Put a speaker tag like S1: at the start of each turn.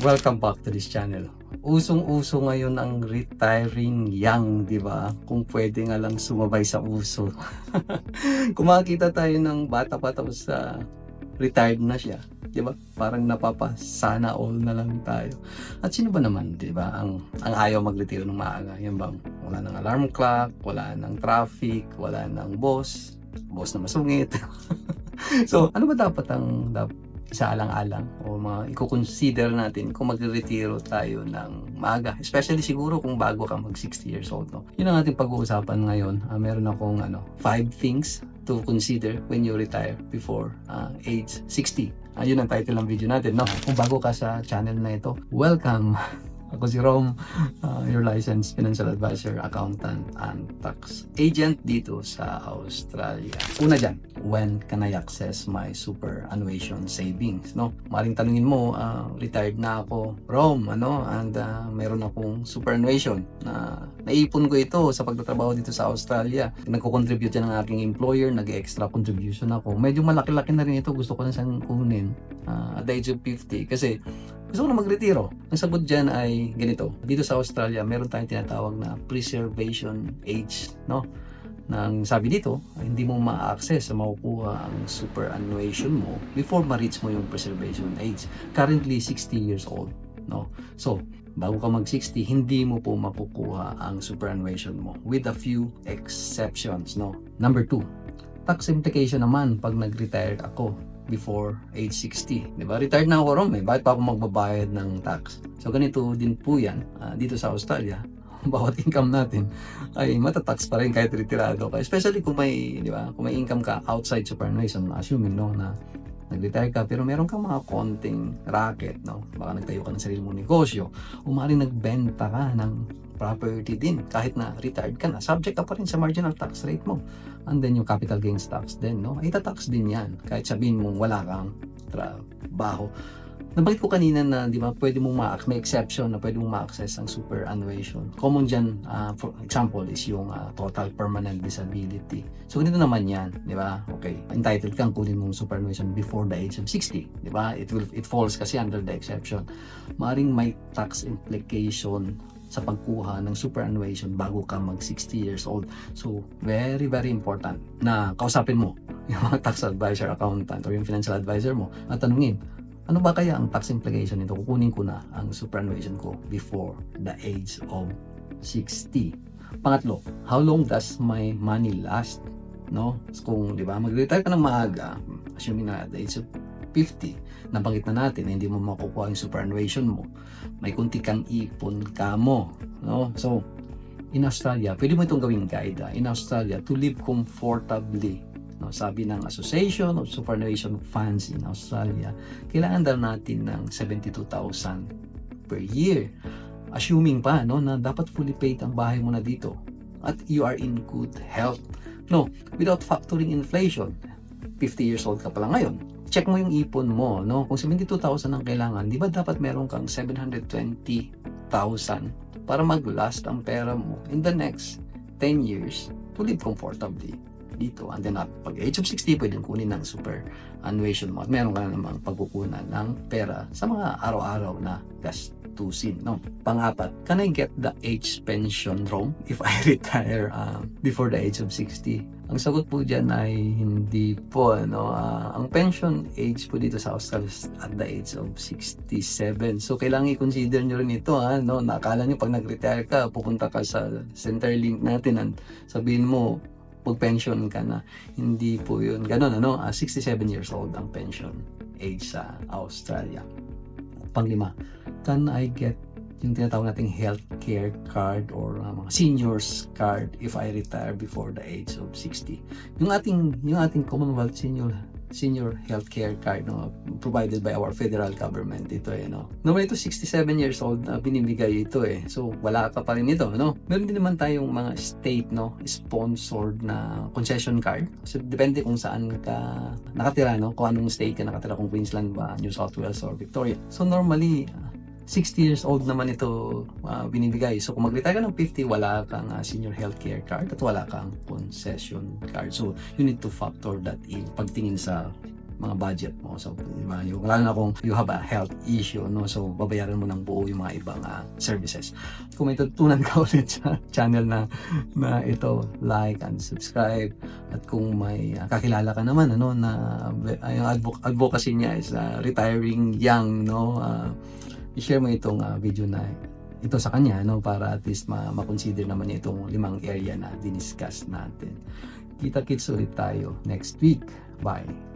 S1: Welcome back to this channel. Usong-uso ngayon ang retiring young, di ba? Kung pwede nga lang sumabay sa uso. Kung makikita tayo ng bata pa tapos retired na siya, di ba? Parang napapasana all na lang tayo. At sino ba naman, di ba? Ang ayaw mag-retire ng maaga. Yan bang wala nang alarm clock, wala nang traffic, wala nang boss na masungit. So, ano ba dapat ang isaalang-alang o i-consider natin kung magre-retiro tayo ng maaga, especially siguro kung bago ka mag 60 years old, no? Yun ang ating pag-uusapan ngayon. Meron akong 5 things to consider when you retire before age 60. Yun ang title ng video natin, no? Kung bago ka sa channel na ito, welcome. Ako si Rom, your licensed financial advisor, accountant, and tax agent dito sa Australia. Una dyan, when can I access my superannuation savings? No? Maring tanungin mo, retired na ako, Rom, and meron akong superannuation na naipon ko ito sa pagtatrabaho dito sa Australia. Nagko-contribute yan ng aking employer, nag-extra contribution ako. Medyo malaki-laki na rin ito, gusto ko na siyang kunin at the age of 50 kasi gusto ko na magretiro. Ang sagot dyan ay ganito. Dito sa Australia, meron tayong tinatawag na preservation age, no? Nang sabi dito, hindi mo ma-access o makukuha ang superannuation mo before ma-reach mo yung preservation age. Currently, 60 years old, no? So, bago ka mag-60, hindi mo po makukuha ang superannuation mo with a few exceptions, no? Number 2, tax implication naman pag nag-retired ako before age 60. Diba? Retired na ako, Rom, bakit pa ako magbabayad ng tax? So, ganito din po yan dito sa Australia. Bawat income natin ay matatax pa rin kahit retirado ka. Especially kung may, di ba, kung may income ka outside superannuation, assuming, no, na nag-retire ka, pero meron kang mga konting racket, no? Baka nagtayo ka ng sarili mong negosyo, o maaaring nagbenta ka ng property din, kahit na retired ka na, subject ka pa rin sa marginal tax rate mo. And then yung capital gains tax din, no? Ay itatax din yan, kahit sabihin mong wala kang trabaho. Nabanggit ko kanina na, di ba, pwede mong may exception na pwede mong ma-access ang superannuation. Common dyan, for example, is yung total permanent disability. So, ganito naman yan, di ba? Okay, entitled kang kunin mong superannuation before the age of 60, di ba? It falls kasi under the exception. Maaring may tax implication sa pagkuha ng superannuation bago ka mag 60 years old. So, very, very important na kausapin mo yung mga tax advisor, accountant, or yung financial advisor mo at tanungin, ano ba kaya ang tax implication nito? Kukunin ko na ang superannuation ko before the age of 60. Pangatlo, how long does my money last? No? So, kung, di ba, mag-retire ka ng maaga, assuming na at the age of 50, nabanggit na natin na hindi mo makukuha yung superannuation mo, may kunti kang ipon ka mo, no? So, in Australia, pwede mo itong gawing guide. In Australia, to live comfortably, no, sabi ng Association of Superannuation Funds in Australia, kailangan daw natin ng 72,000 per year. Assuming pa, no, na dapat fully paid ang bahay mo na dito at you are in good health. No, without factoring inflation. 50 years old ka pa lang ngayon. Check mo yung ipon mo, no? Kung 72,000 ang kailangan, di ba dapat meron kang 720,000 para mag-last ang pera mo in the next 10 years to live comfortably dito. And then pag age of 60, pwedeng kunin ng superannuation mo at meron ka namang pagkukunan ng pera sa mga araw-araw na gastusin, no? Pang-apat, can I get the age pension, Rom, if I retire before the age of 60? Ang sagot po dyan ay hindi po, no? Ang pension age po dito sa Australia at the age of 67. So, kailangan i-consider nyo rin ito, no? Nakala nyo pag nag-retire ka, pupunta ka sa Centrelink natin at sabihin mo, pag-pension ka na. Hindi po yun. Ganun, 67 years old ang pension age sa Australia. Panglima, can I get yung tinatawag nating healthcare card or mga seniors card if I retire before the age of 60? Yung ating Commonwealth senior healthcare card, no, provided by our federal government ito, no. Normally ito 67 years old na binibigay ito, so wala ka pa rin ito, no. Meron din naman tayong mga state, no, sponsored na concession card. So depende kung saan ka nakatira, no, kung anong state ka nakatira, kung Queensland ba, New South Wales or Victoria. So normally 60 years old naman ito binibigay. So kung mag-retire ka ng 50, wala kang senior healthcare card at wala kang concession card. So you need to factor that in pagtingin sa mga budget mo. So, di ba? Yung, lalo na kung you have a health issue, no? So, babayaran mo ng buo yung mga ibang services. Kung may tutunan ka ulit sa channel na ito, like and subscribe. At kung may kakilala ka naman, ano, na yung advocacy niya is retiring young, no? I-share mo itong video na ito sa kanya, no, para at least ma-consider naman niya itong 5 area na diniscuss natin. Kita-kits ulit tayo next week. Bye!